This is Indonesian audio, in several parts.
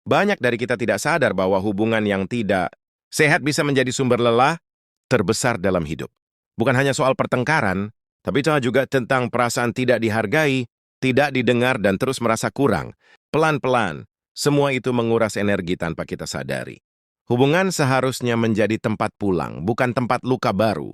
Banyak dari kita tidak sadar bahwa hubungan yang tidak sehat bisa menjadi sumber lelah terbesar dalam hidup. Bukan hanya soal pertengkaran, tapi itu juga tentang perasaan tidak dihargai, tidak didengar, dan terus merasa kurang. Pelan-pelan, semua itu menguras energi tanpa kita sadari. Hubungan seharusnya menjadi tempat pulang, bukan tempat luka baru.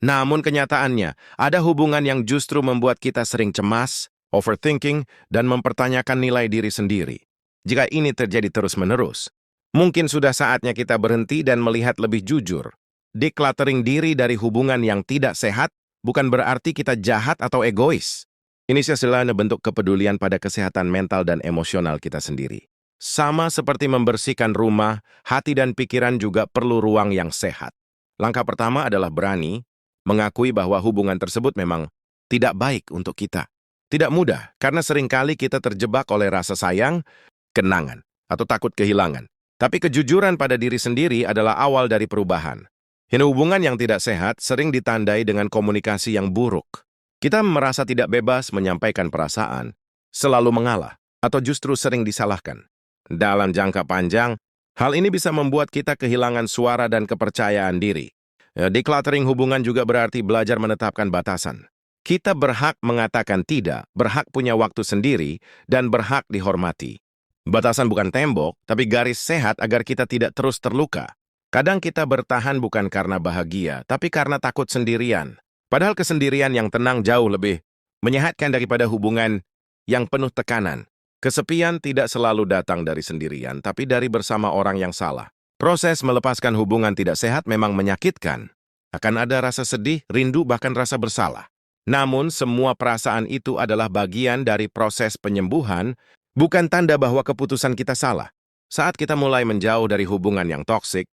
Namun kenyataannya, ada hubungan yang justru membuat kita sering cemas, overthinking, dan mempertanyakan nilai diri sendiri. Jika ini terjadi terus-menerus, mungkin sudah saatnya kita berhenti dan melihat lebih jujur. Decluttering diri dari hubungan yang tidak sehat bukan berarti kita jahat atau egois. Ini adalah bentuk kepedulian pada kesehatan mental dan emosional kita sendiri. Sama seperti membersihkan rumah, hati dan pikiran juga perlu ruang yang sehat. Langkah pertama adalah berani mengakui bahwa hubungan tersebut memang tidak baik untuk kita. Tidak mudah, karena seringkali kita terjebak oleh rasa sayang, kenangan, atau takut kehilangan. Tapi kejujuran pada diri sendiri adalah awal dari perubahan. Hubungan yang tidak sehat sering ditandai dengan komunikasi yang buruk. Kita merasa tidak bebas menyampaikan perasaan, selalu mengalah, atau justru sering disalahkan. Dalam jangka panjang, hal ini bisa membuat kita kehilangan suara dan kepercayaan diri. Decluttering hubungan juga berarti belajar menetapkan batasan. Kita berhak mengatakan tidak, berhak punya waktu sendiri, dan berhak dihormati. Batasan bukan tembok, tapi garis sehat agar kita tidak terus terluka. Kadang kita bertahan bukan karena bahagia, tapi karena takut sendirian. Padahal kesendirian yang tenang jauh lebih menyehatkan daripada hubungan yang penuh tekanan. Kesepian tidak selalu datang dari sendirian, tapi dari bersama orang yang salah. Proses melepaskan hubungan tidak sehat memang menyakitkan. Akan ada rasa sedih, rindu, bahkan rasa bersalah. Namun, semua perasaan itu adalah bagian dari proses penyembuhan, bukan tanda bahwa keputusan kita salah. Saat kita mulai menjauh dari hubungan yang toksik,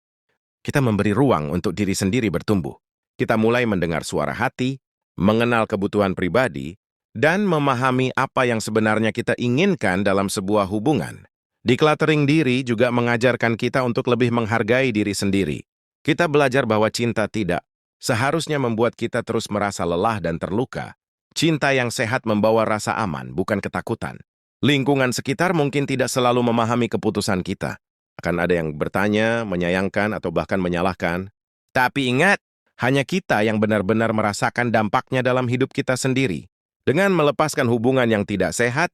kita memberi ruang untuk diri sendiri bertumbuh. Kita mulai mendengar suara hati, mengenal kebutuhan pribadi, dan memahami apa yang sebenarnya kita inginkan dalam sebuah hubungan. Decluttering diri juga mengajarkan kita untuk lebih menghargai diri sendiri. Kita belajar bahwa cinta tidak seharusnya membuat kita terus merasa lelah dan terluka. Cinta yang sehat membawa rasa aman, bukan ketakutan. Lingkungan sekitar mungkin tidak selalu memahami keputusan kita. Akan ada yang bertanya, menyayangkan, atau bahkan menyalahkan. Tapi ingat, hanya kita yang benar-benar merasakan dampaknya dalam hidup kita sendiri. Dengan melepaskan hubungan yang tidak sehat,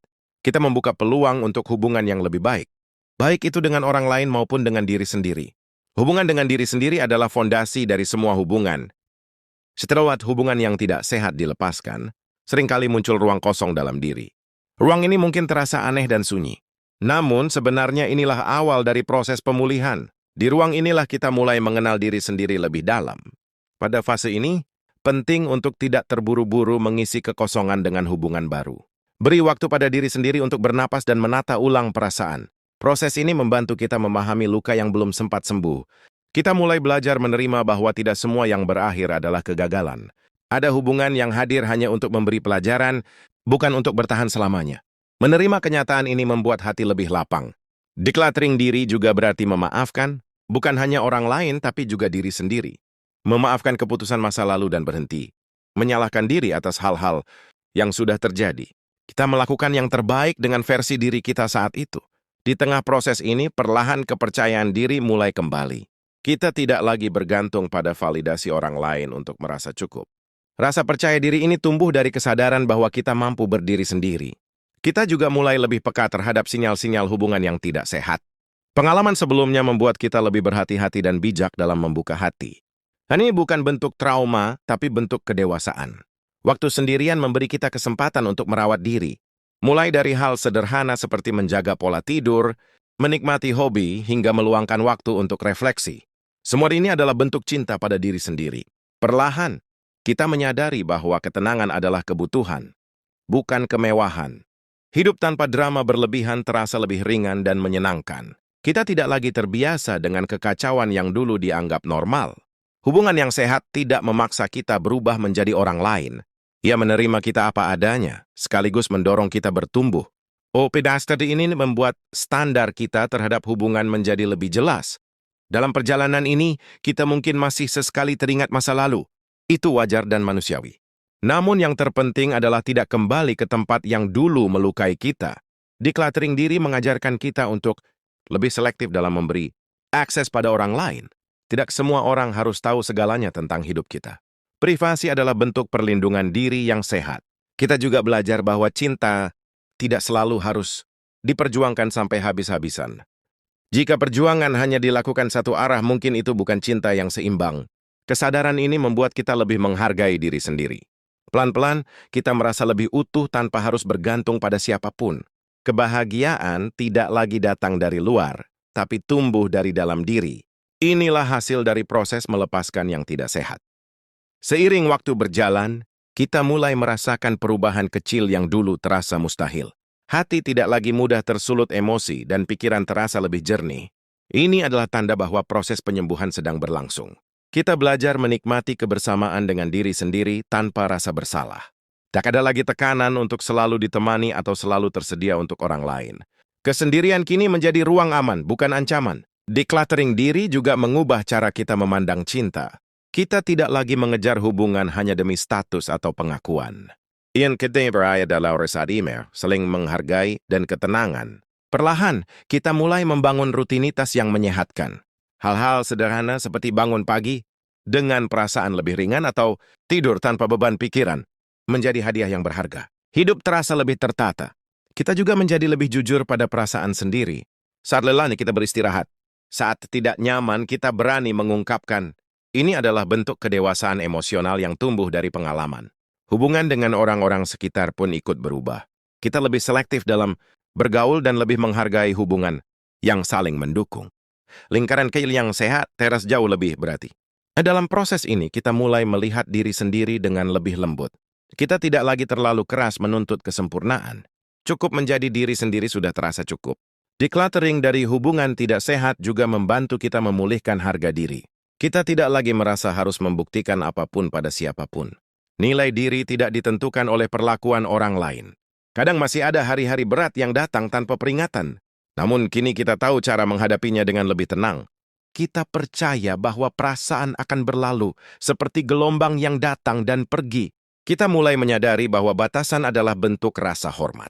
kita membuka peluang untuk hubungan yang lebih baik. Baik itu dengan orang lain maupun dengan diri sendiri. Hubungan dengan diri sendiri adalah fondasi dari semua hubungan. Setelah hubungan yang tidak sehat dilepaskan, seringkali muncul ruang kosong dalam diri. Ruang ini mungkin terasa aneh dan sunyi. Namun, sebenarnya inilah awal dari proses pemulihan. Di ruang inilah kita mulai mengenal diri sendiri lebih dalam. Pada fase ini, penting untuk tidak terburu-buru mengisi kekosongan dengan hubungan baru. Beri waktu pada diri sendiri untuk bernapas dan menata ulang perasaan. Proses ini membantu kita memahami luka yang belum sempat sembuh. Kita mulai belajar menerima bahwa tidak semua yang berakhir adalah kegagalan. Ada hubungan yang hadir hanya untuk memberi pelajaran, bukan untuk bertahan selamanya. Menerima kenyataan ini membuat hati lebih lapang. Decluttering diri juga berarti memaafkan, bukan hanya orang lain tapi juga diri sendiri. Memaafkan keputusan masa lalu dan berhenti. Menyalahkan diri atas hal-hal yang sudah terjadi. Kita melakukan yang terbaik dengan versi diri kita saat itu. Di tengah proses ini, perlahan kepercayaan diri mulai kembali. Kita tidak lagi bergantung pada validasi orang lain untuk merasa cukup. Rasa percaya diri ini tumbuh dari kesadaran bahwa kita mampu berdiri sendiri. Kita juga mulai lebih peka terhadap sinyal-sinyal hubungan yang tidak sehat. Pengalaman sebelumnya membuat kita lebih berhati-hati dan bijak dalam membuka hati. Ini bukan bentuk trauma, tapi bentuk kedewasaan. Waktu sendirian memberi kita kesempatan untuk merawat diri. Mulai dari hal sederhana seperti menjaga pola tidur, menikmati hobi, hingga meluangkan waktu untuk refleksi. Semua ini adalah bentuk cinta pada diri sendiri. Perlahan, kita menyadari bahwa ketenangan adalah kebutuhan, bukan kemewahan. Hidup tanpa drama berlebihan terasa lebih ringan dan menyenangkan. Kita tidak lagi terbiasa dengan kekacauan yang dulu dianggap normal. Hubungan yang sehat tidak memaksa kita berubah menjadi orang lain. Ia menerima kita apa adanya, sekaligus mendorong kita bertumbuh. Tadi ini membuat standar kita terhadap hubungan menjadi lebih jelas. Dalam perjalanan ini, kita mungkin masih sesekali teringat masa lalu. Itu wajar dan manusiawi. Namun yang terpenting adalah tidak kembali ke tempat yang dulu melukai kita. Decluttering diri mengajarkan kita untuk lebih selektif dalam memberi akses pada orang lain. Tidak semua orang harus tahu segalanya tentang hidup kita. Privasi adalah bentuk perlindungan diri yang sehat. Kita juga belajar bahwa cinta tidak selalu harus diperjuangkan sampai habis-habisan. Jika perjuangan hanya dilakukan satu arah, mungkin itu bukan cinta yang seimbang. Kesadaran ini membuat kita lebih menghargai diri sendiri. Pelan-pelan, kita merasa lebih utuh tanpa harus bergantung pada siapapun. Kebahagiaan tidak lagi datang dari luar, tapi tumbuh dari dalam diri. Inilah hasil dari proses melepaskan yang tidak sehat. Seiring waktu berjalan, kita mulai merasakan perubahan kecil yang dulu terasa mustahil. Hati tidak lagi mudah tersulut emosi dan pikiran terasa lebih jernih. Ini adalah tanda bahwa proses penyembuhan sedang berlangsung. Kita belajar menikmati kebersamaan dengan diri sendiri tanpa rasa bersalah. Tak ada lagi tekanan untuk selalu ditemani atau selalu tersedia untuk orang lain. Kesendirian kini menjadi ruang aman, bukan ancaman. Decluttering diri juga mengubah cara kita memandang cinta. Kita tidak lagi mengejar hubungan hanya demi status atau pengakuan. Ian kita berada dalam resadimer, saling menghargai dan ketenangan. Perlahan, kita mulai membangun rutinitas yang menyehatkan. Hal-hal sederhana seperti bangun pagi dengan perasaan lebih ringan atau tidur tanpa beban pikiran menjadi hadiah yang berharga. Hidup terasa lebih tertata. Kita juga menjadi lebih jujur pada perasaan sendiri. Saat lelah kita beristirahat. Saat tidak nyaman, kita berani mengungkapkan. Ini adalah bentuk kedewasaan emosional yang tumbuh dari pengalaman. Hubungan dengan orang-orang sekitar pun ikut berubah. Kita lebih selektif dalam bergaul dan lebih menghargai hubungan yang saling mendukung. Lingkaran kecil yang sehat teras jauh lebih berarti. Dalam proses ini, kita mulai melihat diri sendiri dengan lebih lembut. Kita tidak lagi terlalu keras menuntut kesempurnaan. Cukup menjadi diri sendiri sudah terasa cukup. Decluttering dari hubungan tidak sehat juga membantu kita memulihkan harga diri. Kita tidak lagi merasa harus membuktikan apapun pada siapapun. Nilai diri tidak ditentukan oleh perlakuan orang lain. Kadang masih ada hari-hari berat yang datang tanpa peringatan. Namun kini kita tahu cara menghadapinya dengan lebih tenang. Kita percaya bahwa perasaan akan berlalu seperti gelombang yang datang dan pergi. Kita mulai menyadari bahwa batasan adalah bentuk rasa hormat.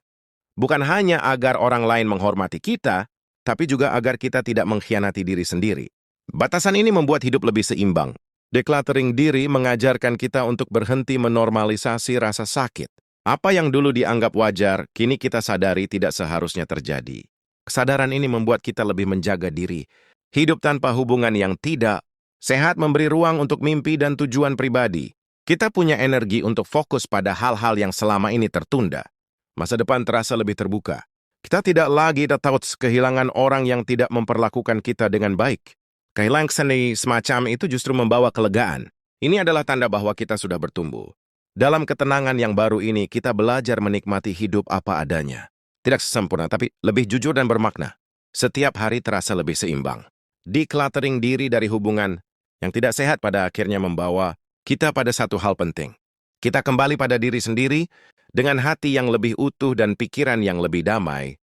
Bukan hanya agar orang lain menghormati kita, tapi juga agar kita tidak mengkhianati diri sendiri. Batasan ini membuat hidup lebih seimbang. Decluttering diri mengajarkan kita untuk berhenti menormalisasi rasa sakit. Apa yang dulu dianggap wajar, kini kita sadari tidak seharusnya terjadi. Kesadaran ini membuat kita lebih menjaga diri. Hidup tanpa hubungan yang tidak sehat memberi ruang untuk mimpi dan tujuan pribadi. Kita punya energi untuk fokus pada hal-hal yang selama ini tertunda. Masa depan terasa lebih terbuka. Kita tidak lagi takut kehilangan orang yang tidak memperlakukan kita dengan baik. Kehilangan seni semacam itu justru membawa kelegaan. Ini adalah tanda bahwa kita sudah bertumbuh. Dalam ketenangan yang baru ini, kita belajar menikmati hidup apa adanya. Tidak sempurna, tapi lebih jujur dan bermakna. Setiap hari terasa lebih seimbang. Decluttering diri dari hubungan yang tidak sehat pada akhirnya membawa kita pada satu hal penting. Kita kembali pada diri sendiri dengan hati yang lebih utuh dan pikiran yang lebih damai.